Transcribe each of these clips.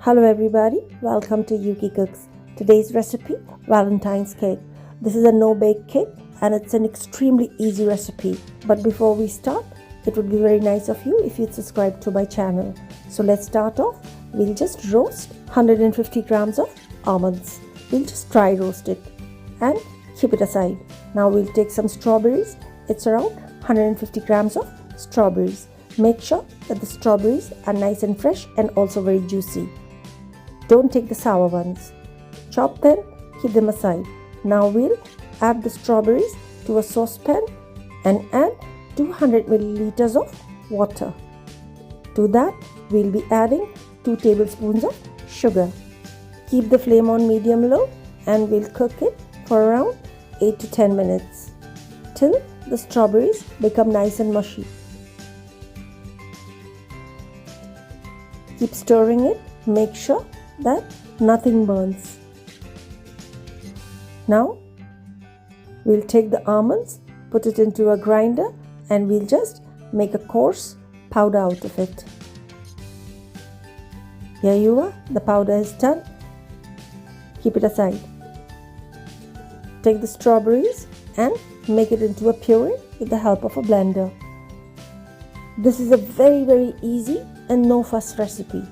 Hello everybody, welcome to Yuki Cooks. Today's recipe, Valentine's cake. This is a no-bake cake and it's an extremely easy recipe. But before we start, it would be very nice of you if you'd subscribe to my channel. So let's start off. We'll just roast 150 grams of almonds. We'll just dry roast it and keep it aside. Now we'll take some strawberries. It's around 150 grams of strawberries. Make sure that the strawberries are nice and fresh and also very juicy. Don't take the sour ones. Chop them, keep them aside. Now we'll add the strawberries to a saucepan and add 200 milliliters of water. To that, we'll be adding 2 tablespoons of sugar. Keep the flame on medium-low and we'll cook it for around 8 to 10 minutes till the strawberries become nice and mushy. Keep stirring it. Make sure that nothing burns. Now we'll take the almonds, put it into a grinder and we'll just make a coarse powder out of it. Here you are, the powder is done. Keep it aside. Take the strawberries and make it into a puree with the help of a blender. This is a very easy and no fuss recipe.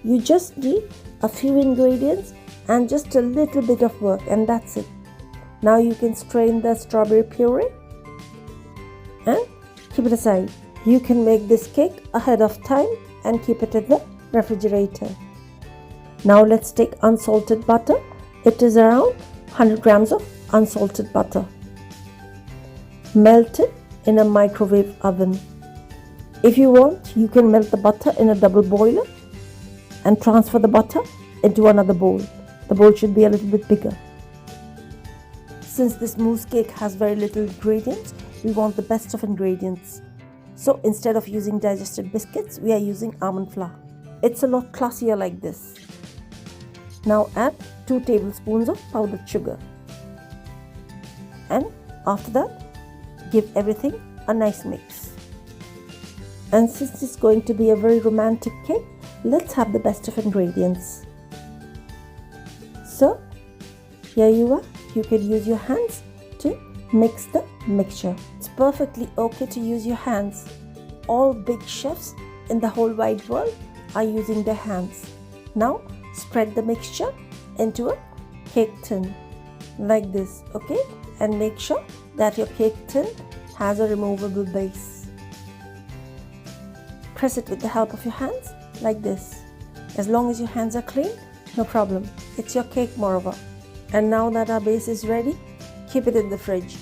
You just need a few ingredients and just a little bit of work and that's it. Now you can strain the strawberry puree and keep it aside. You can make this cake ahead of time and keep it in the refrigerator. Now let's take unsalted butter. It is around 100 grams of unsalted butter. Melt it in a microwave oven. If you want, you can melt the butter in a double boiler and transfer the butter into another bowl. The bowl should be a little bit bigger. Since this mousse cake has very little ingredients, we want the best of ingredients. So instead of using digested biscuits, we are using almond flour. It's a lot classier like this. Now add 2 tablespoons of powdered sugar. And after that, give everything a nice mix. And since it's going to be a very romantic cake, let's have the best of ingredients. So, here you are. You can use your hands to mix the mixture. It's perfectly okay to use your hands. All big chefs in the whole wide world are using their hands. Now, spread the mixture into a cake tin like this, okay? And make sure that your cake tin has a removable base. Press it with the help of your hands like this. As long as your hands are clean, no problem. It's your cake moreover. And now that our base is ready, keep it in the fridge.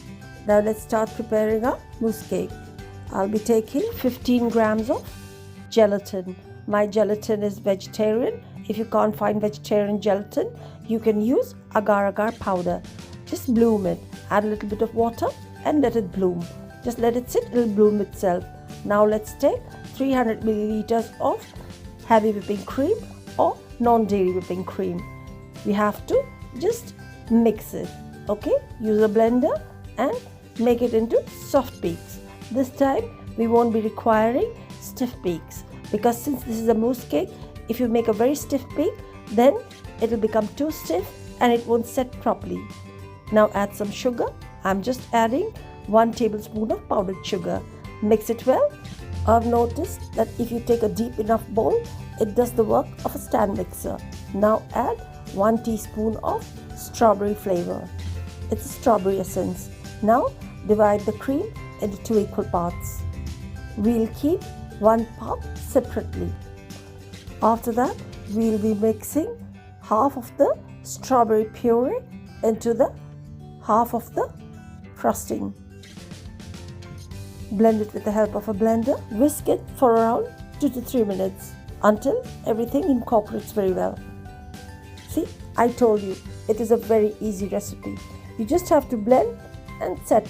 Now let's start preparing our mousse cake. I'll be taking 15 grams of gelatin. My gelatin is vegetarian. If you can't find vegetarian gelatin, you can use agar-agar powder. Just bloom it. Add a little bit of water and let it bloom. Just let it sit, it'll bloom itself. Now let's take 300 milliliters of heavy whipping cream or non-dairy whipping cream. We have to just mix it, okay? Use a blender and make it into soft peaks. This time we won't be requiring stiff peaks because since this is a mousse cake, if you make a very stiff peak, then it will become too stiff and it won't set properly. Now add some sugar. I'm just adding 1 tablespoon of powdered sugar. Mix it well. I've noticed that if you take a deep enough bowl, it does the work of a stand mixer. Now add 1 teaspoon of strawberry flavor. It's a strawberry essence. Now divide the cream into 2 equal parts. We'll keep 1 part separately. After that, we'll be mixing half of the strawberry puree into the half of the frosting. Blend it with the help of a blender. Whisk it for around 2 to 3 minutes until everything incorporates very well. See, I told you, it is a very easy recipe. You just have to blend and set,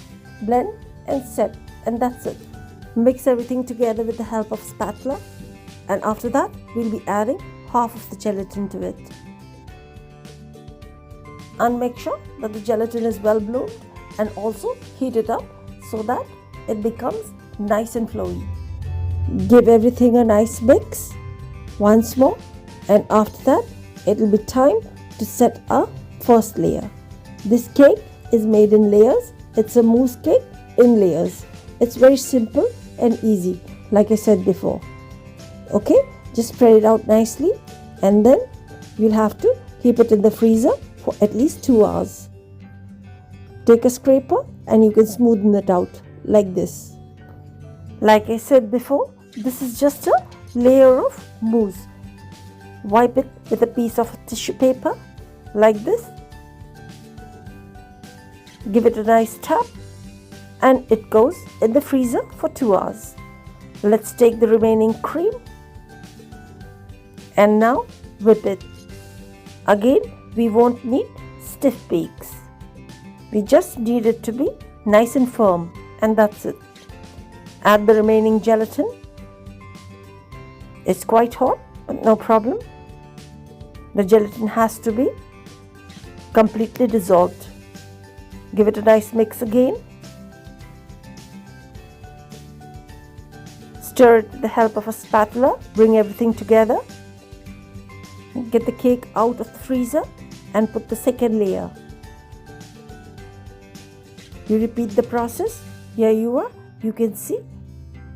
and that's it. Mix everything together with the help of spatula, and after that, we'll be adding half of the gelatin to it. And make sure that the gelatin is well bloomed and also heat it up so that it becomes nice and flowy. Give everything a nice mix. Once more, And after that, it will be time to set our first layer. This cake is made in layers. It's a mousse cake in layers. It's very simple and easy, like I said before. Okay, just spread it out nicely, and then you'll have to keep it in the freezer for at least 2 hours. Take a scraper and you can smoothen it out like this. Like I said before, this is just a layer of mousse. Wipe it with a piece of tissue paper like this. Give it a nice tap, and it goes in the freezer for 2 hours. Let's take the remaining cream and now whip it. Again, we won't need stiff peaks. We just need it to be nice and firm, and that's it. Add the remaining gelatin. It's quite hot, but no problem. The gelatin has to be completely dissolved. Give it a nice mix again. Stir it with the help of a spatula. Bring everything together. Get the cake out of the freezer and put the second layer. You repeat the process. Here you are. You can see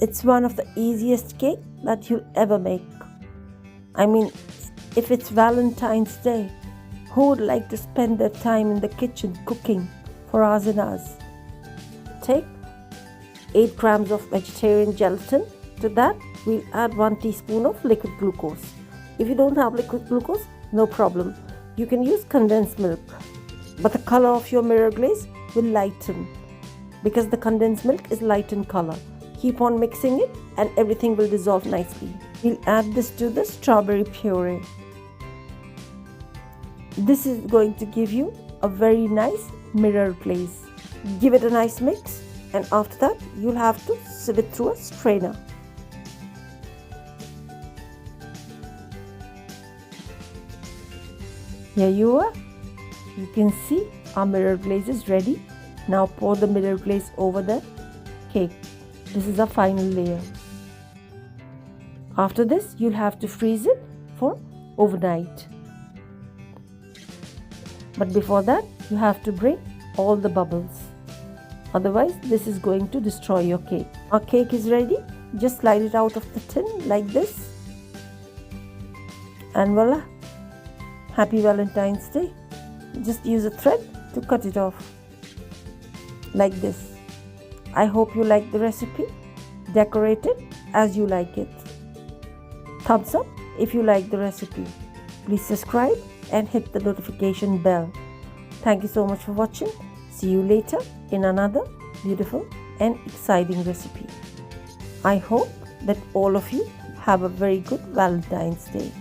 it's one of the easiest cake that you'll ever make. I mean, if it's Valentine's Day, who would like to spend their time in the kitchen cooking for hours and hours? Take 8 grams of vegetarian gelatin. To that, we'll add 1 teaspoon of liquid glucose. If you don't have liquid glucose, no problem. You can use condensed milk. But the color of your mirror glaze will lighten because the condensed milk is light in color. Keep on mixing it and everything will dissolve nicely. We'll add this to the strawberry puree. This is going to give you a very nice mirror glaze. Give it a nice mix, and after that you'll have to sieve it through a strainer. Here you are. You can see our mirror glaze is ready. Now pour the mirror glaze over the cake. This is our final layer. After this, you'll have to freeze it for overnight. But before that, you have to break all the bubbles. Otherwise, this is going to destroy your cake. Our cake is ready. Just slide it out of the tin like this. And voila! Happy Valentine's Day. Just use a thread to cut it off. Like this. I hope you like the recipe. Decorate it as you like it. Thumbs up if you like the recipe. Please subscribe and hit the notification bell. Thank you so much for watching. See you later in another beautiful and exciting recipe. I hope that all of you have a very good Valentine's Day.